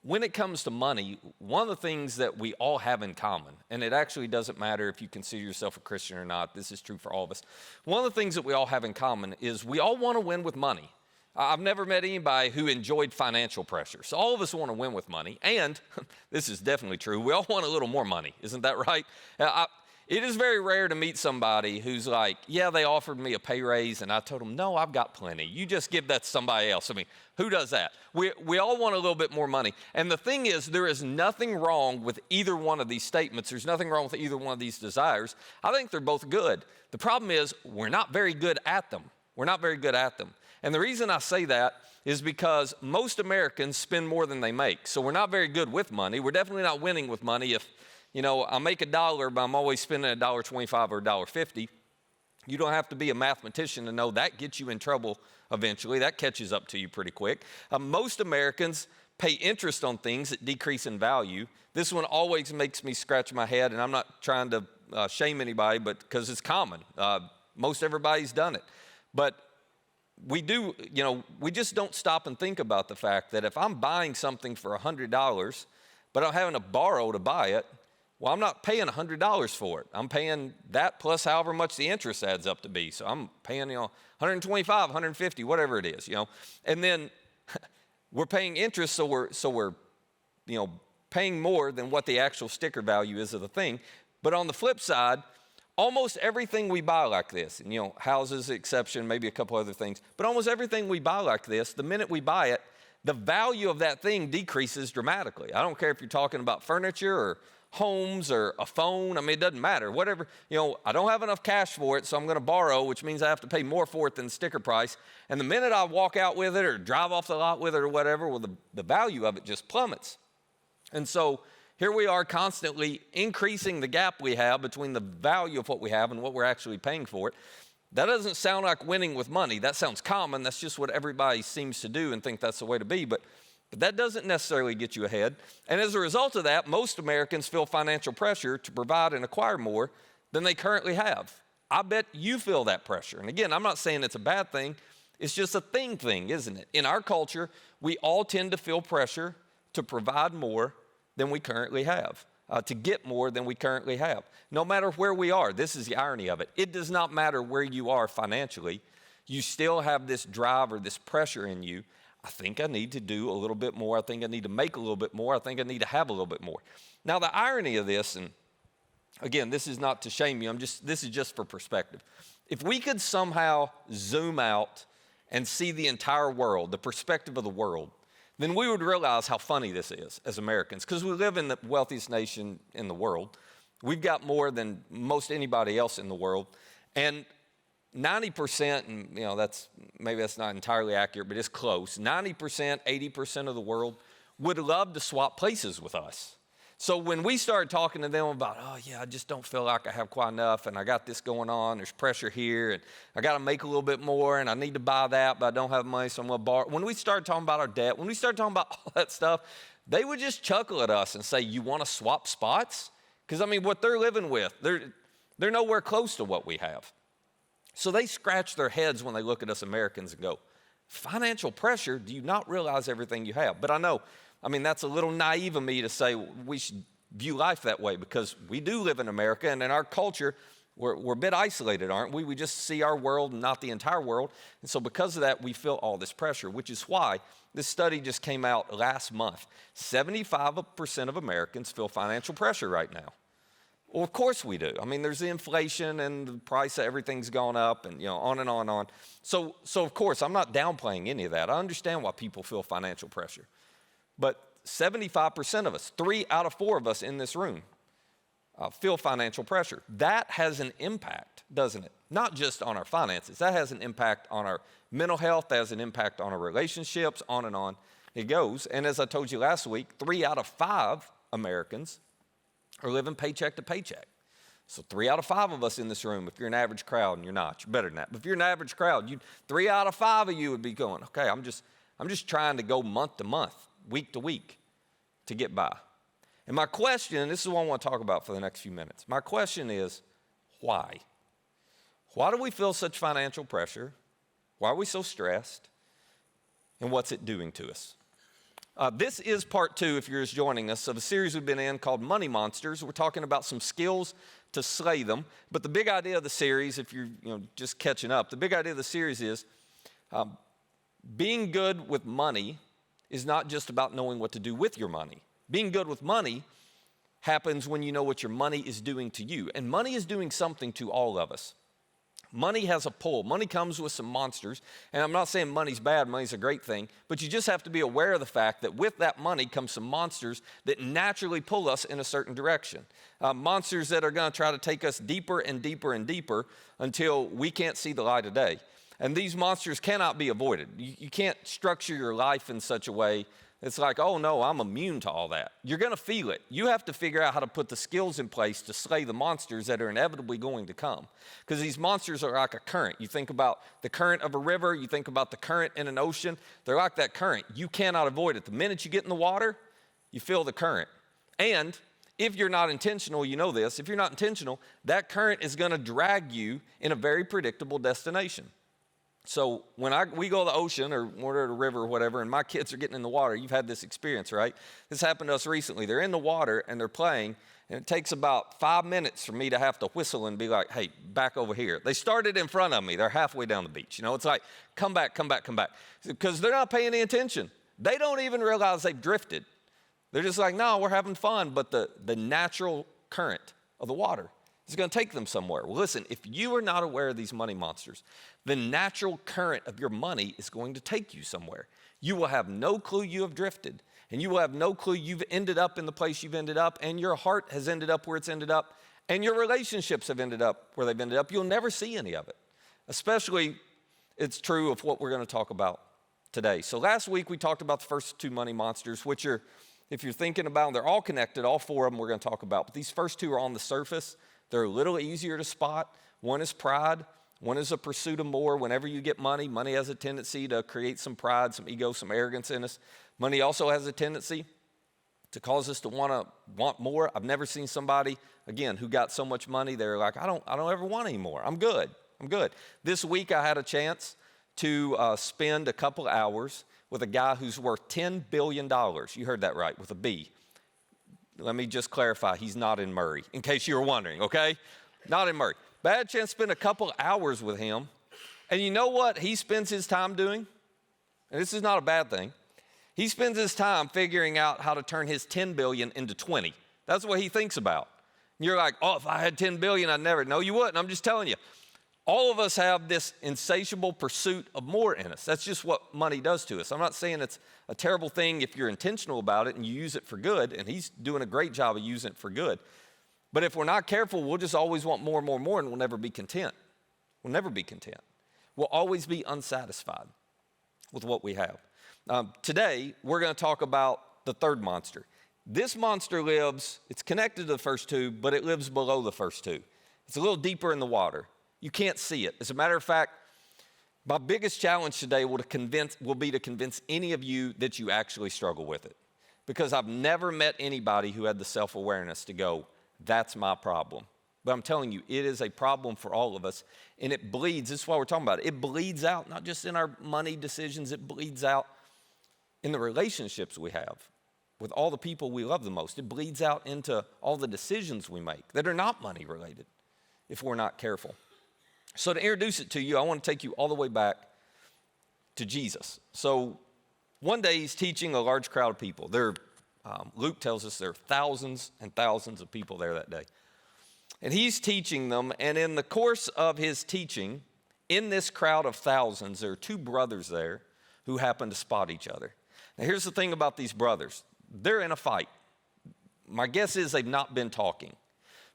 when it comes to money, one of the things that we all have in common, and it actually doesn't matter if you consider yourself a Christian or not, this is true for all of us. One of the things that we all have in common is we all want to win with money. I've never met anybody who enjoyed financial pressure. So all of us want to win with money. And this is definitely true. We all want a little more money. Isn't that right? It is very rare to meet somebody who's like, yeah, they offered me a pay raise, and I told them, no, I've got plenty. You just give that to somebody else. I mean, who does that? We all want a little bit more money. And the thing is, there is nothing wrong with either one of these statements. There's nothing wrong with either one of these desires. I think they're both good. The problem is we're not very good at them. We're not very good at them. And the reason I say that is because most Americans spend more than they make. So we're not very good with money. We're definitely not winning with money. If, I make $1, but I'm always spending $1.25 or $1.50, you don't have to be a mathematician to know that gets you in trouble eventually. That catches up to you pretty quick. Most Americans pay interest on things that decrease in value. This one always makes me scratch my head, and I'm not trying to shame anybody, but because it's common. Most everybody's done it. But we just don't stop and think about the fact that if I'm buying something for $100, but I'm having to borrow to buy it, well, I'm not paying $100 for it. I'm paying that plus however much the interest adds up to be. So I'm paying, 125, 150, whatever it is, And then we're paying interest, so we're paying more than what the actual sticker value is of the thing. But on the flip side, almost everything we buy like this, and houses exception, maybe a couple other things, but almost everything we buy like this, the minute we buy it, the value of that thing decreases dramatically. I don't care if you're talking about furniture or homes or a phone. I mean, it doesn't matter. Whatever, I don't have enough cash for it, so I'm going to borrow, which means I have to pay more for it than the sticker price. And the minute I walk out with it or drive off the lot with it or whatever, well, the value of it just plummets. And so here we are constantly increasing the gap we have between the value of what we have and what we're actually paying for it. That doesn't sound like winning with money. That sounds common. That's just what everybody seems to do and think that's the way to be. But that doesn't necessarily get you ahead. And as a result of that, most Americans feel financial pressure to provide and acquire more than they currently have. I bet you feel that pressure. And again, I'm not saying it's a bad thing. It's just a thing, isn't it? In our culture, we all tend to feel pressure to provide more than we currently have, to get more than we currently have. No matter where we are, this is the irony of it. It does not matter where you are financially. You still have this drive or this pressure in you. I think I need to do a little bit more. I think I need to make a little bit more. I think I need to have a little bit more. Now, the irony of this, and again, this is not to shame you. This is just for perspective. If we could somehow zoom out and see the entire world, the perspective of the world, then we would realize how funny this is as Americans, because we live in the wealthiest nation in the world. We've got more than most anybody else in the world. And 90%, and maybe that's not entirely accurate, but it's close. 90%, 80% of the world would love to swap places with us. So when we started talking to them about, I just don't feel like I have quite enough, and I got this going on, there's pressure here, and I got to make a little bit more, and I need to buy that, but I don't have money, so I'm going to borrow. When we started talking about our debt, when we started talking about all that stuff, they would just chuckle at us and say, you want to swap spots? Because, what they're living with, they're nowhere close to what we have. So they scratch their heads when they look at us Americans and go, financial pressure, do you not realize everything you have? But I know, that's a little naive of me to say we should view life that way, because we do live in America, and in our culture, we're a bit isolated, aren't we? We just see our world and not the entire world. And so because of that, we feel all this pressure, which is why this study just came out last month. 75% of Americans feel financial pressure right now. Well, of course we do. There's the inflation and the price of everything's gone up, and on and on and on. So of course, I'm not downplaying any of that. I understand why people feel financial pressure. But 75% of us, 3 out of 4 of us in this room, feel financial pressure. That has an impact, doesn't it? Not just on our finances. That has an impact on our mental health. That has an impact on our relationships, on and on it goes. And as I told you last week, 3 out of 5 Americans are living paycheck to paycheck. So 3 out of 5 of us in this room, if you're an average crowd, and you're not, you're better than that. But if you're an average crowd, 3 out of 5 of you would be going, okay, I'm just trying to go month to month, week to week to get by. And my question, and this is what I want to talk about for the next few minutes. My question is, why? Why do we feel such financial pressure? Why are we so stressed? And what's it doing to us? This is part 2, if you're just joining us, of a series we've been in called Money Monsters. We're talking about some skills to slay them. But the big idea of the series, if you're just catching up, the big idea of the series is being good with money is not just about knowing what to do with your money. Being good with money happens when you know what your money is doing to you. And money is doing something to all of us. Money has a pull. Money comes with some monsters. And I'm not saying money's bad, money's a great thing, but you just have to be aware of the fact that with that money comes some monsters that naturally pull us in a certain direction. Monsters that are going to try to take us deeper and deeper and deeper until we can't see the light of day. And these monsters cannot be avoided. You can't structure your life in such a way it's like, oh no, I'm immune to all that. You're going to feel it. You have to figure out how to put the skills in place to slay the monsters that are inevitably going to come. Because these monsters are like a current. You think about the current of a river, you think about the current in an ocean. They're like that current. You cannot avoid it. The minute you get in the water, you feel the current. And if you're not intentional, you know this, if you're not intentional, that current is going to drag you in a very predictable destination. So when we go to the ocean or we're at a river or whatever, and my kids are getting in the water, you've had this experience, right? This happened to us recently. They're in the water and they're playing, and it takes about 5 minutes for me to have to whistle and be like, hey, back over here. They started in front of me. They're halfway down the beach. It's like, come back, come back, come back. Because they're not paying any attention. They don't even realize they've drifted. They're just like, no, we're having fun, but the natural current of the water is going to take them somewhere. Well, listen, if you are not aware of these money monsters, the natural current of your money is going to take you somewhere. You will have no clue you have drifted, and you will have no clue you've ended up in the place you've ended up, and your heart has ended up where it's ended up, and your relationships have ended up where they've ended up. You'll never see any of it. Especially, it's true of what we're going to talk about today. So last week, we talked about the first 2 money monsters, which are, if you're thinking about them, they're all connected. All 4 of them we're going to talk about. But these first 2 are on the surface. They're a little easier to spot. One is pride. One is a pursuit of more. Whenever you get money, money has a tendency to create some pride, some ego, some arrogance in us. Money also has a tendency to cause us to want more. I've never seen somebody, again, who got so much money, they're like, I don't ever want any more. I'm good. This week I had a chance to spend a couple hours with a guy who's worth $10 billion. You heard that right, with a B. Let me just clarify, he's not in Murray, in case you were wondering, okay? Not in Murray. But I had a chance to spend a couple hours with him. And you know what he spends his time doing? And this is not a bad thing. He spends his time figuring out how to turn his 10 billion into 20. That's what he thinks about. And you're like, oh, if I had 10 billion, I'd never. No, you wouldn't. I'm just telling you. All of us have this insatiable pursuit of more in us. That's just what money does to us. I'm not saying it's a terrible thing if you're intentional about it and you use it for good, and he's doing a great job of using it for good. But if we're not careful, we'll just always want more and more and more, and we'll never be content. We'll never be content. We'll always be unsatisfied with what we have. Today, we're going to talk about the third monster. This monster lives, it's connected to the first 2, but it lives below the first 2. It's a little deeper in the water. You can't see it. As a matter of fact, my biggest challenge today will be to convince any of you that you actually struggle with it. Because I've never met anybody who had the self-awareness to go, that's my problem. But I'm telling you, it is a problem for all of us. And it bleeds, this is why we're talking about it. It bleeds out, not just in our money decisions, it bleeds out in the relationships we have with all the people we love the most. It bleeds out into all the decisions we make that are not money related if we're not careful. So to introduce it to you, I want to take you all the way back to Jesus. So one day he's teaching a large crowd of people. Luke tells us there are thousands and thousands of people there that day. And he's teaching them, and in the course of his teaching, in this crowd of thousands, there are 2 brothers there who happen to spot each other. Now here's the thing about these brothers. They're in a fight. My guess is they've not been talking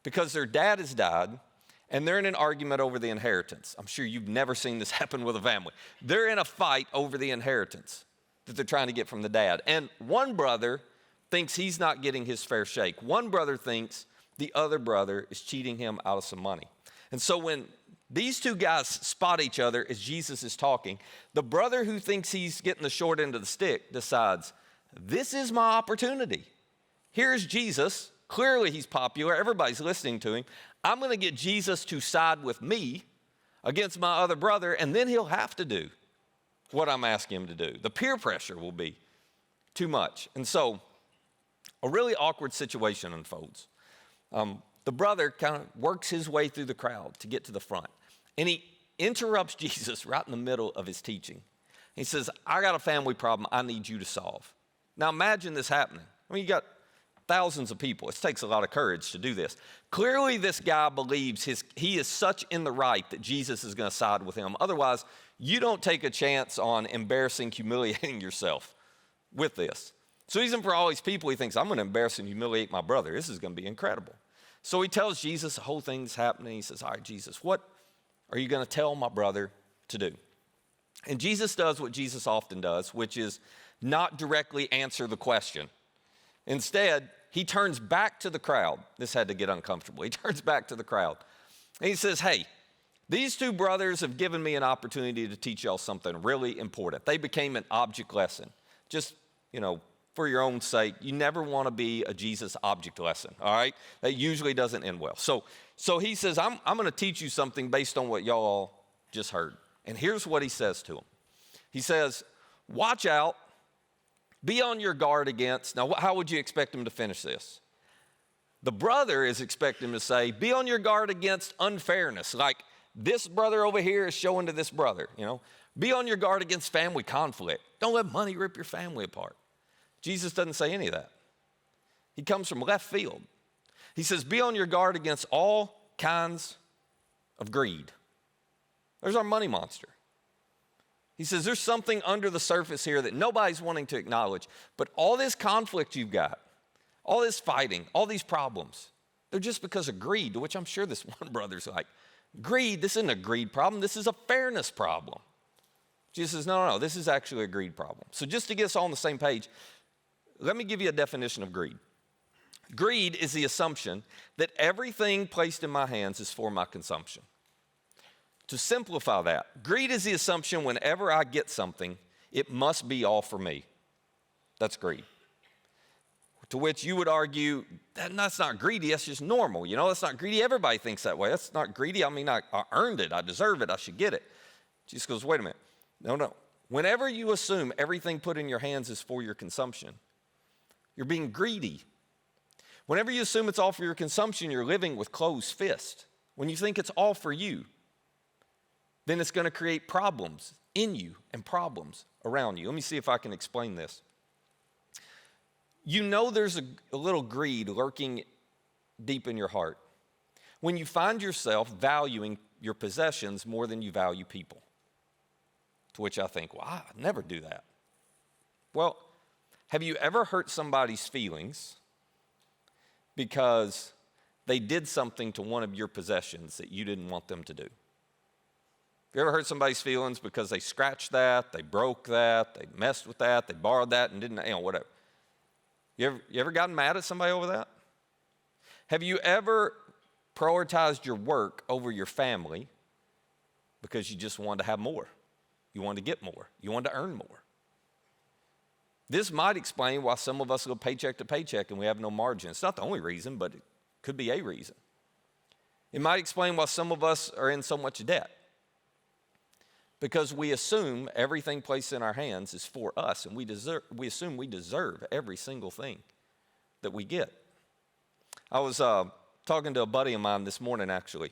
because their dad has died, and they're in an argument over the inheritance. I'm sure you've never seen this happen with a family. They're in a fight over the inheritance that they're trying to get from the dad. And one brother thinks he's not getting his fair shake. One brother thinks the other brother is cheating him out of some money. And so when these 2 guys spot each other as Jesus is talking, the brother who thinks he's getting the short end of the stick decides, this is my opportunity. Here's Jesus. Clearly he's popular. Everybody's listening to him. I'm going to get Jesus to side with me against my other brother, and then he'll have to do what I'm asking him to do. The peer pressure will be too much. And so a really awkward situation unfolds. The brother kind of works his way through the crowd to get to the front. And he interrupts Jesus right in the middle of his teaching. He says, I got a family problem I need you to solve. Now imagine this happening. I mean, you got thousands of people. It takes a lot of courage to do this. Clearly, this guy believes he is such in the right that Jesus is going to side with him. Otherwise, you don't take a chance on embarrassing, humiliating yourself with this. So even for all these people, he thinks, I'm going to embarrass and humiliate my brother. This is going to be incredible. So he tells Jesus the whole thing's happening. He says, all right, Jesus, what are you going to tell my brother to do? And Jesus does what Jesus often does, which is not directly answer the question. Instead, he turns back to the crowd. This had to get uncomfortable. He turns back to the crowd. And he says, hey, these two brothers have given me an opportunity to teach y'all something really important. They became an object lesson. Just, for your own sake, you never want to be a Jesus object lesson, all right? That usually doesn't end well. So he says, I'm going to teach you something based on what y'all just heard. And here's what he says to them. He says, watch out. Be on your guard against. Now, how would you expect him to finish this? The brother is expecting him to say, be on your guard against unfairness. Like this brother over here is showing to this brother, Be on your guard against family conflict. Don't let money rip your family apart. Jesus doesn't say any of that. He comes from left field. He says, be on your guard against all kinds of greed. There's our money monster. He says, there's something under the surface here that nobody's wanting to acknowledge. But all this conflict you've got, all this fighting, all these problems, they're just because of greed, to which I'm sure this one brother's like, greed, this isn't a greed problem. This is a fairness problem. Jesus says, no, this is actually a greed problem. So just to get us all on the same page, let me give you a definition of greed. Greed is the assumption that everything placed in my hands is for my consumption. To simplify that, greed is the assumption whenever I get something, it must be all for me. That's greed. To which you would argue, that's not greedy, that's just normal. That's not greedy. Everybody thinks that way. That's not greedy. I mean, I earned it. I deserve it. I should get it. Jesus goes, wait a minute. No. Whenever you assume everything put in your hands is for your consumption, you're being greedy. Whenever you assume it's all for your consumption, you're living with closed fists. When you think it's all for you, then it's going to create problems in you and problems around you. Let me see if I can explain this. There's a little greed lurking deep in your heart when you find yourself valuing your possessions more than you value people. To which I think, I never do that. Well, have you ever hurt somebody's feelings because they did something to one of your possessions that you didn't want them to do? You ever hurt somebody's feelings because they scratched that, they broke that, they messed with that, they borrowed that and didn't, whatever. You ever gotten mad at somebody over that? Have you ever prioritized your work over your family because you just wanted to have more? You wanted to get more. You wanted to earn more. This might explain why some of us live paycheck to paycheck and we have no margin. It's not the only reason, but it could be a reason. It might explain why some of us are in so much debt. Because we assume everything placed in our hands is for us, and we assume we deserve every single thing that we get. I was talking to a buddy of mine this morning, actually,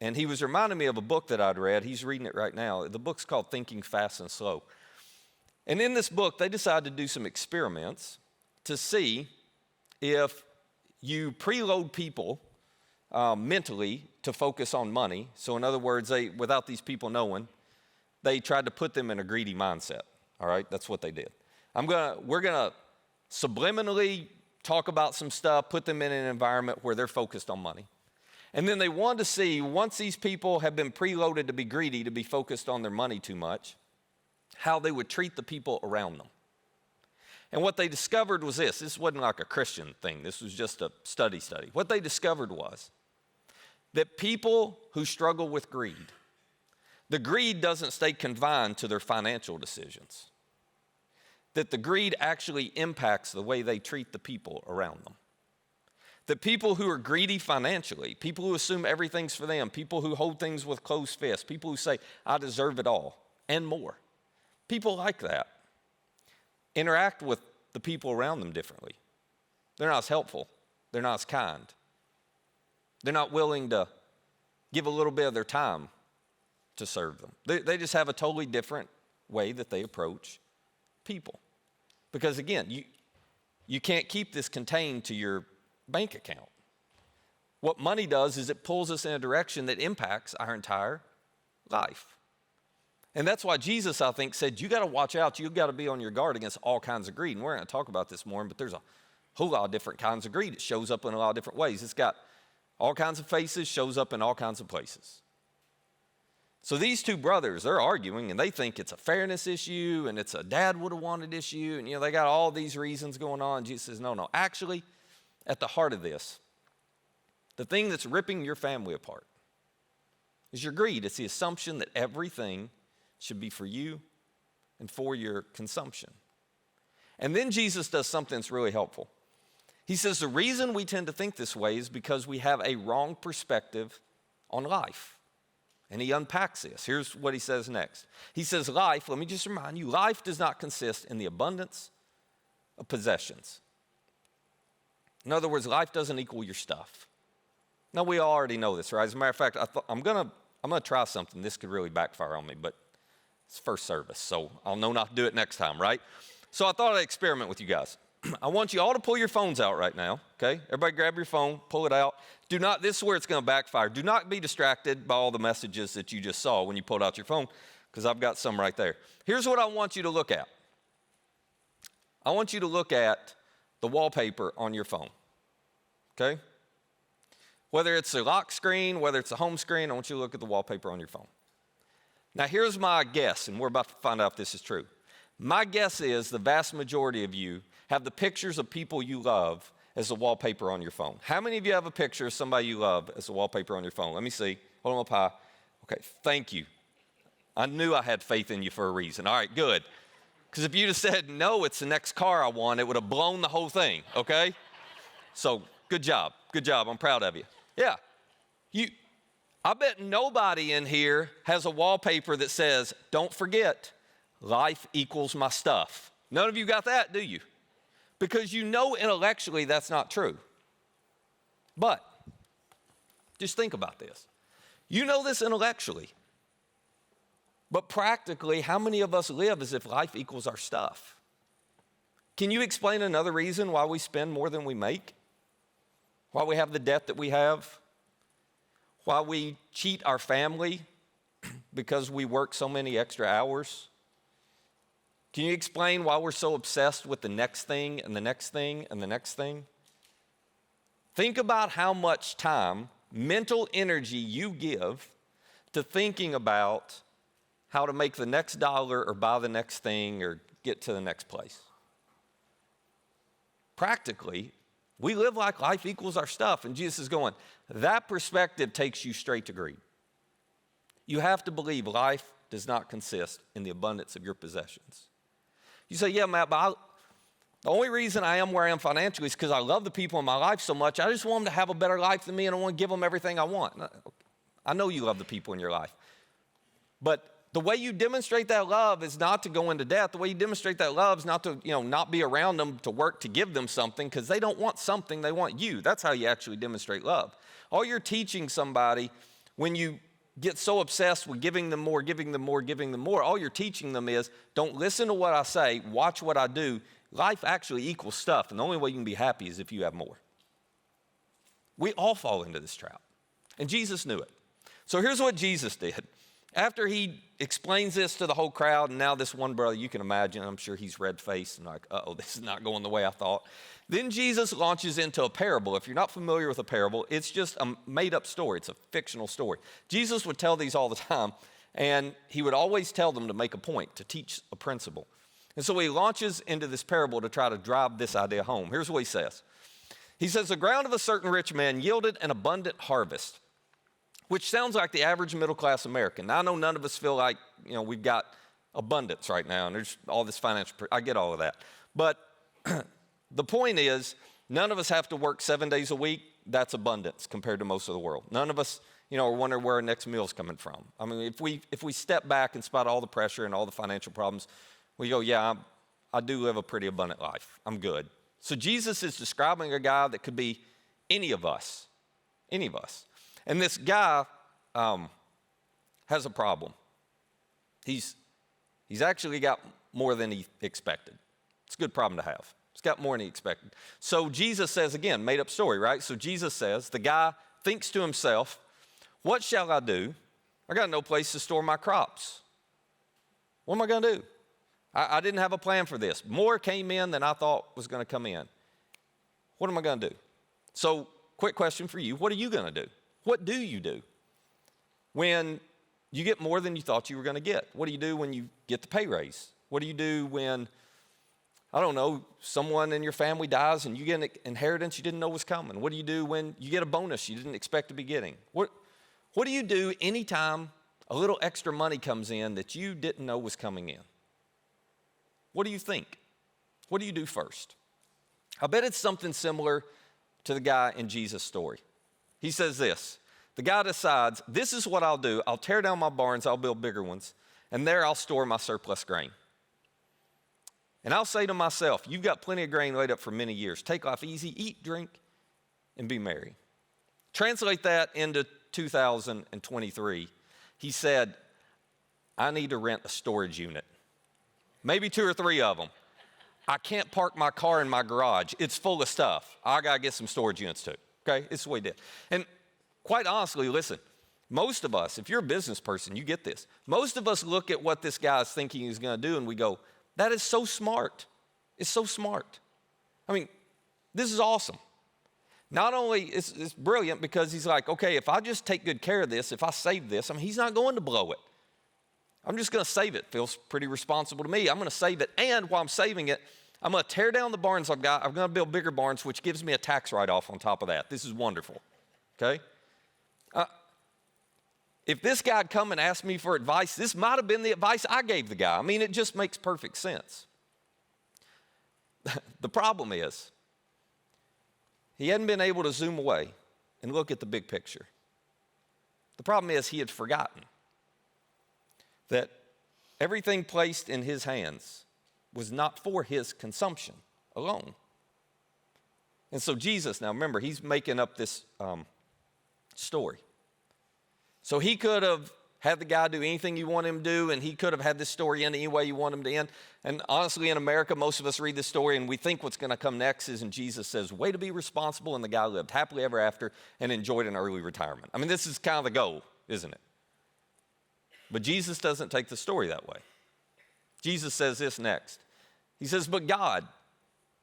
and he was reminding me of a book that I'd read. He's reading it right now. The book's called Thinking Fast and Slow. And in this book, they decided to do some experiments to see if you preload people mentally to focus on money. So in other words, without these people knowing, they tried to put them in a greedy mindset. All right, that's what they did. We're gonna subliminally talk about some stuff, put them in an environment where they're focused on money. And then they wanted to see, once these people have been preloaded to be greedy, to be focused on their money too much, how they would treat the people around them. And what they discovered was this wasn't like a Christian thing, this was just a study. What they discovered was that people who struggle with greed, the greed doesn't stay confined to their financial decisions. That the greed actually impacts the way they treat the people around them. That people who are greedy financially, people who assume everything's for them, people who hold things with closed fists, people who say, I deserve it all, and more. People like that interact with the people around them differently. They're not as helpful. They're not as kind. They're not willing to give a little bit of their time to serve them. They just have a totally different way that they approach people. Because again, you can't keep this contained to your bank account. What money does is it pulls us in a direction that impacts our entire life. And that's why Jesus, I think, said, you got to watch out. You got to be on your guard against all kinds of greed. And we're going to talk about this more, but there's a whole lot of different kinds of greed. It shows up in a lot of different ways. It's got all kinds of faces, shows up in all kinds of places. So these two brothers, they're arguing, and they think it's a fairness issue, and it's a dad would have wanted issue, and they got all these reasons going on. Jesus says, no. Actually, at the heart of this, the thing that's ripping your family apart is your greed. It's the assumption that everything should be for you and for your consumption. And then Jesus does something that's really helpful. He says the reason we tend to think this way is because we have a wrong perspective on life. And he unpacks this. Here's what he says next. He says life, let me just remind you, life does not consist in the abundance of possessions. In other words, life doesn't equal your stuff. Now, we already know this, right? As a matter of fact, I'm gonna try something. This could really backfire on me, but it's first service, so I'll know not to do it next time, right? So I thought I'd experiment with you guys. I want you all to pull your phones out right now, okay? Everybody grab your phone, pull it out. This is where it's gonna backfire. Do not be distracted by all the messages that you just saw when you pulled out your phone, because I've got some right there. Here's what I want you to look at. I want you to look at the wallpaper on your phone, okay? Whether it's a lock screen, whether it's a home screen, I want you to look at the wallpaper on your phone. Now, here's my guess, and we're about to find out if this is true. My guess is the vast majority of you have the pictures of people you love as the wallpaper on your phone. How many of you have a picture of somebody you love as the wallpaper on your phone? Let me see. Hold them up high. Okay, thank you. I knew I had faith in you for a reason. All right, good. Because if you'd have said, no, it's the next car I want, it would have blown the whole thing, okay? So, good job. Good job. I'm proud of you. Yeah. I bet nobody in here has a wallpaper that says, don't forget, life equals my stuff. None of you got that, do you? Because you know intellectually that's not true. But just think about this. You know this intellectually. But practically, how many of us live as if life equals our stuff? Can you explain another reason why we spend more than we make? Why we have the debt that we have? Why we cheat our family because we work so many extra hours? Can you explain why we're so obsessed with the next thing and the next thing and the next thing? Think about how much time, mental energy you give to thinking about how to make the next dollar or buy the next thing or get to the next place. Practically, we live like life equals our stuff, and Jesus is going, that perspective takes you straight to greed. You have to believe life does not consist in the abundance of your possessions. You say, yeah, Matt, but the only reason I am where I am financially is because I love the people in my life so much. I just want them to have a better life than me, and I want to give them everything I want. I know you love the people in your life. But the way you demonstrate that love is not to go into debt. The way you demonstrate that love is not to, not be around them to work to give them something, because they don't want something, they want you. That's how you actually demonstrate love. All you're teaching somebody when you get so obsessed with giving them more, all you're teaching them is, don't listen to what I say, watch what I do. Life actually equals stuff, and the only way you can be happy is if you have more. We all fall into this trap, and Jesus knew it. So here's what Jesus did. After he explains this to the whole crowd, and now this one brother, you can imagine, I'm sure he's red-faced and like, uh-oh, this is not going the way I thought. Then Jesus launches into a parable. If you're not familiar with a parable, it's just a made-up story. It's a fictional story. Jesus would tell these all the time, and he would always tell them to make a point, to teach a principle. And so he launches into this parable to try to drive this idea home. Here's what he says. He says, the ground of a certain rich man yielded an abundant harvest, which sounds like the average middle-class American. Now, I know none of us feel like, we've got abundance right now, and there's all this financial, I get all of that. But the point is, none of us have to work 7 days a week. That's abundance compared to most of the world. None of us, are wondering where our next meal's coming from. I mean, if we step back in spite of all the pressure and all the financial problems, we go, yeah, I do live a pretty abundant life. I'm good. So Jesus is describing a guy that could be any of us. Any of us. And this guy has a problem. He's actually got more than he expected. It's a good problem to have. He's got more than he expected. So Jesus says, again, made up story, right? So Jesus says, the guy thinks to himself, what shall I do? I got no place to store my crops. What am I going to do? I didn't have a plan for this. More came in than I thought was going to come in. What am I going to do? So, quick question for you. What are you going to do? What do you do when you get more than you thought you were going to get? What do you do when you get the pay raise? What do you do when, I don't know, someone in your family dies and you get an inheritance you didn't know was coming? What do you do when you get a bonus you didn't expect to be getting? What do you do anytime a little extra money comes in that you didn't know was coming in? What do you think? What do you do first? I bet it's something similar to the guy in Jesus' story. He says this, the guy decides, this is what I'll do. I'll tear down my barns, I'll build bigger ones, and there I'll store my surplus grain. And I'll say to myself, you've got plenty of grain laid up for many years. Take life easy, eat, drink, and be merry. Translate that into 2023. He said, I need to rent a storage unit. Maybe 2 or 3 of them. I can't park my car in my garage. It's full of stuff. I got to get some storage units too. Okay, it's what he did. And quite honestly, listen, most of us, if you're a business person, you get this. Most of us look at what this guy is thinking he's going to do and we go, that is so smart. It's so smart. I mean, this is awesome. Not only is it's brilliant because he's like, okay, if I just take good care of this, if I save this, I mean, he's not going to blow it. I'm just going to save it. Feels pretty responsible to me. I'm going to save it. And while I'm saving it, I'm going to tear down the barns I've got. I'm going to build bigger barns, which gives me a tax write-off on top of that. This is wonderful. Okay? If this guy had come and asked me for advice, this might have been the advice I gave the guy. I mean, it just makes perfect sense. The problem is, he hadn't been able to zoom away and look at the big picture. The problem is he had forgotten that everything placed in his hands was not for his consumption alone. And so Jesus, now remember, he's making up this story. So he could have had the guy do anything you want him to do, and he could have had this story end any way you want him to end. And honestly, in America, most of us read this story and we think what's going to come next is, and Jesus says, way to be responsible, and the guy lived happily ever after and enjoyed an early retirement. I mean, this is kind of the goal, isn't it? But Jesus doesn't take the story that way. Jesus says this next. He says, but God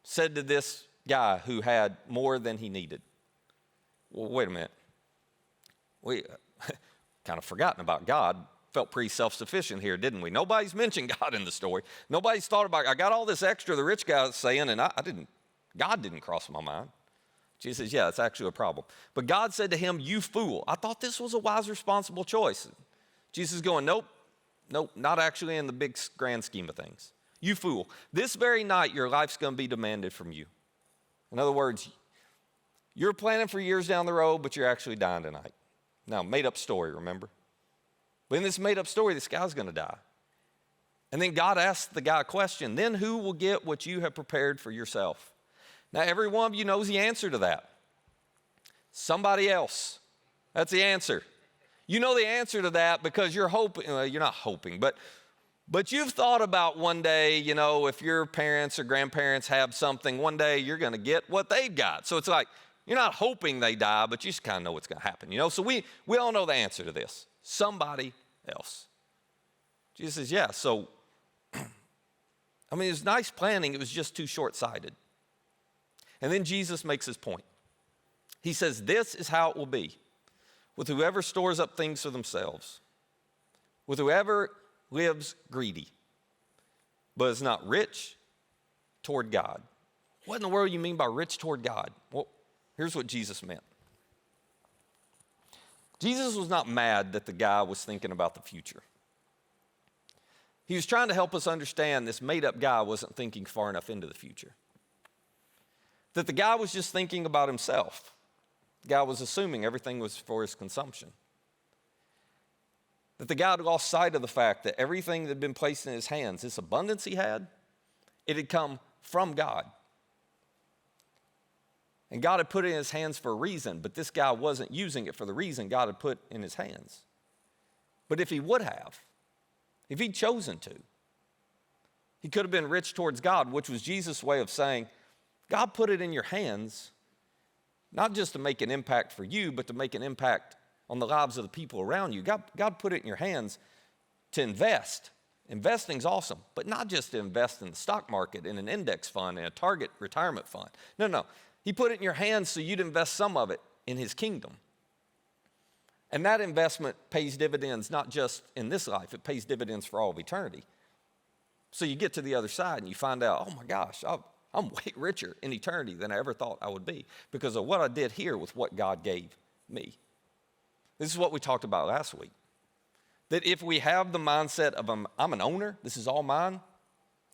said to this guy who had more than he needed. Well, wait a minute. We kind of forgotten about God. Felt pretty self-sufficient here, didn't we? Nobody's mentioned God in the story. Nobody's thought about, I got all this extra the rich guy's saying, and God didn't cross my mind. Jesus says, yeah, it's actually a problem. But God said to him, you fool. I thought this was a wise, responsible choice. Jesus is going, nope, not actually in the big grand scheme of things. You fool. This very night, your life's going to be demanded from you. In other words, you're planning for years down the road, but you're actually dying tonight. Now, made up story, remember? But in this made up story, this guy's going to die. And then God asked the guy a question, then who will get what you have prepared for yourself? Now, every one of you knows the answer to that. Somebody else. That's the answer. You know the answer to that because you're hoping, you're not hoping, but you've thought about one day, if your parents or grandparents have something, one day you're going to get what they've got. So it's like, you're not hoping they die, but you just kind of know what's going to happen, So we all know the answer to this. Somebody else. Jesus says, yeah, so, it was nice planning. It was just too short-sighted. And then Jesus makes his point. He says, this is how it will be with whoever stores up things for themselves, with whoever lives greedy, but is not rich toward God. What in the world do you mean by rich toward God? Well, here's what Jesus meant. Jesus was not mad that the guy was thinking about the future. He was trying to help us understand this made-up guy wasn't thinking far enough into the future. That the guy was just thinking about himself. The guy was assuming everything was for his consumption. That the guy had lost sight of the fact that everything that had been placed in his hands, this abundance he had, It had come from God. And God had put it in his hands for a reason, but this guy wasn't using it for the reason God had put in his hands. But if he would have, if he'd chosen to, he could have been rich towards God, which was Jesus' way of saying, God put it in your hands, not just to make an impact for you, but to make an impact on the lives of the people around you. God put it in your hands to invest. Investing's awesome, but not just to invest in the stock market, in an index fund, in a target retirement fund. No. He put it in your hands so you'd invest some of it in his kingdom. And that investment pays dividends not just in this life, it pays dividends for all of eternity. So you get to the other side and you find out, oh my gosh, I'm way richer in eternity than I ever thought I would be because of what I did here with what God gave me. This is what we talked about last week. That if we have the mindset of I'm an owner, this is all mine,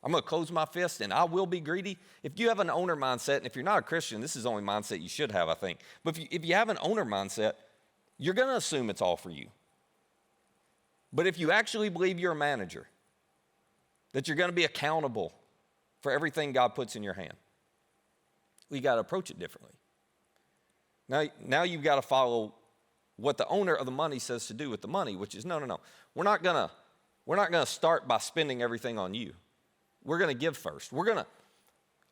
I'm going to close my fist and I will be greedy. If you have an owner mindset, and if you're not a Christian, this is the only mindset you should have, I think. But if you have an owner mindset, you're going to assume it's all for you. But if you actually believe you're a manager, that you're going to be accountable for everything God puts in your hand, we got to approach it differently. Now you've got to follow what the owner of the money says to do with the money, which is no. We're not going to start by spending everything on you. We're going to give first.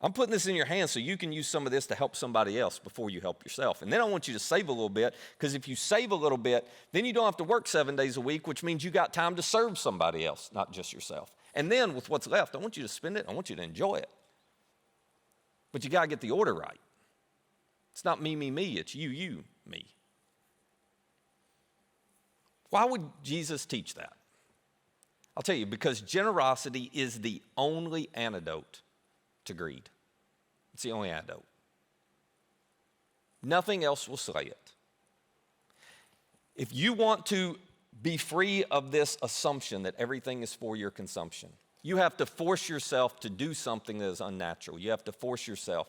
I'm putting this in your hands so you can use some of this to help somebody else before you help yourself. And then I want you to save a little bit, because if you save a little bit, then you don't have to work 7 days a week, which means you got time to serve somebody else, not just yourself. And then with what's left, I want you to spend it. I want you to enjoy it. But you got to get the order right. It's not me, it's you, me. Why would Jesus teach that? I'll tell you, because generosity is the only antidote to greed. It's the only antidote. Nothing else will slay it. If you want to be free of this assumption that everything is for your consumption, you have to force yourself to do something that is unnatural. You have to force yourself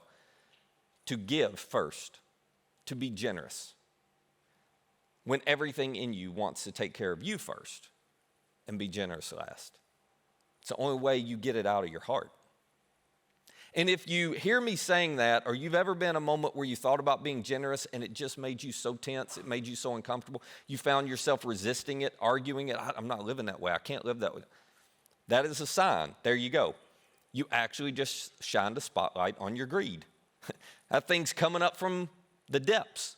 to give first, to be generous, when everything in you wants to take care of you first and be generous last. It's the only way you get it out of your heart. And if you hear me saying that, or you've ever been in a moment where you thought about being generous and it just made you so tense, it made you so uncomfortable, you found yourself resisting it, arguing it, I'm not living that way, I can't live that way. That is a sign. There you go. You actually just shined a spotlight on your greed. That thing's coming up from the depths.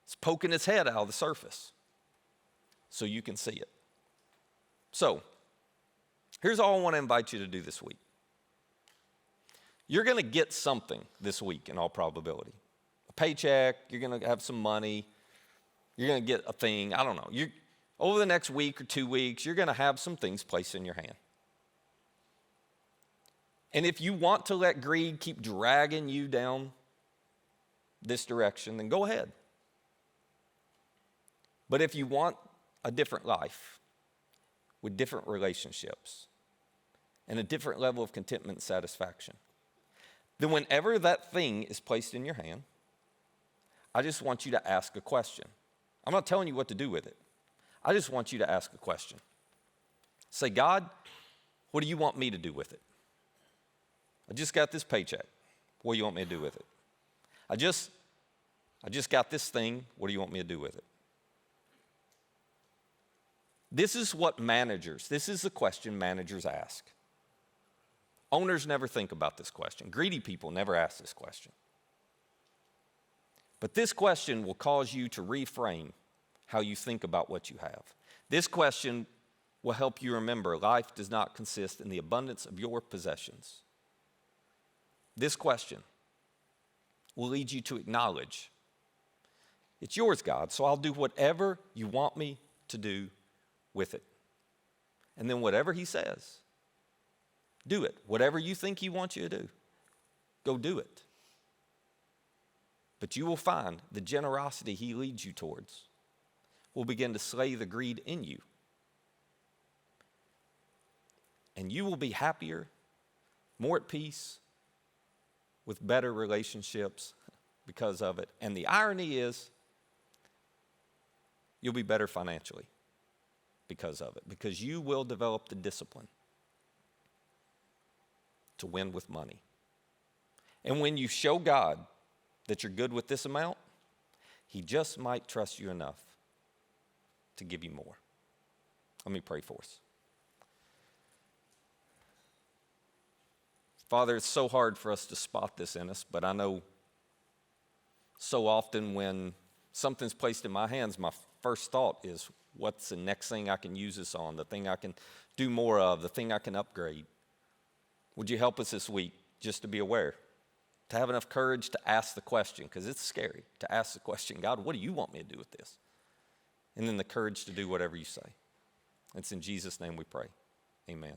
It's poking its head out of the surface so you can see it. So, here's all I want to invite you to do this week. You're going to get something this week in all probability. A paycheck, you're going to have some money, you're going to get a thing, I don't know. Over the next week or 2 weeks, you're going to have some things placed in your hand. And if you want to let greed keep dragging you down this direction, then go ahead. But if you want a different life with different relationships and a different level of contentment and satisfaction, then whenever that thing is placed in your hand, I just want you to ask a question. I'm not telling you what to do with it. I just want you to ask a question. Say, God, what do you want me to do with it? I just got this paycheck. What do you want me to do with it? I just got this thing. What do you want me to do with it? This is the question managers ask. Owners never think about this question. Greedy people never ask this question. But this question will cause you to reframe how you think about what you have. This question will help you remember life does not consist in the abundance of your possessions. This question will lead you to acknowledge, it's yours, God, so I'll do whatever you want me to do with it. And then whatever he says, do it. Whatever you think he wants you to do, go do it. But you will find the generosity he leads you towards will begin to slay the greed in you. And you will be happier, more at peace, with better relationships because of it. And the irony is, you'll be better financially because of it, because you will develop the discipline to win with money. And when you show God that you're good with this amount, he just might trust you enough to give you more. Let me pray for us. Father, it's so hard for us to spot this in us, but I know so often when something's placed in my hands, my first thought is, what's the next thing I can use this on, the thing I can do more of, the thing I can upgrade? Would you help us this week just to be aware, to have enough courage to ask the question, because it's scary to ask the question, God, what do you want me to do with this? And then the courage to do whatever you say. It's in Jesus' name we pray. Amen.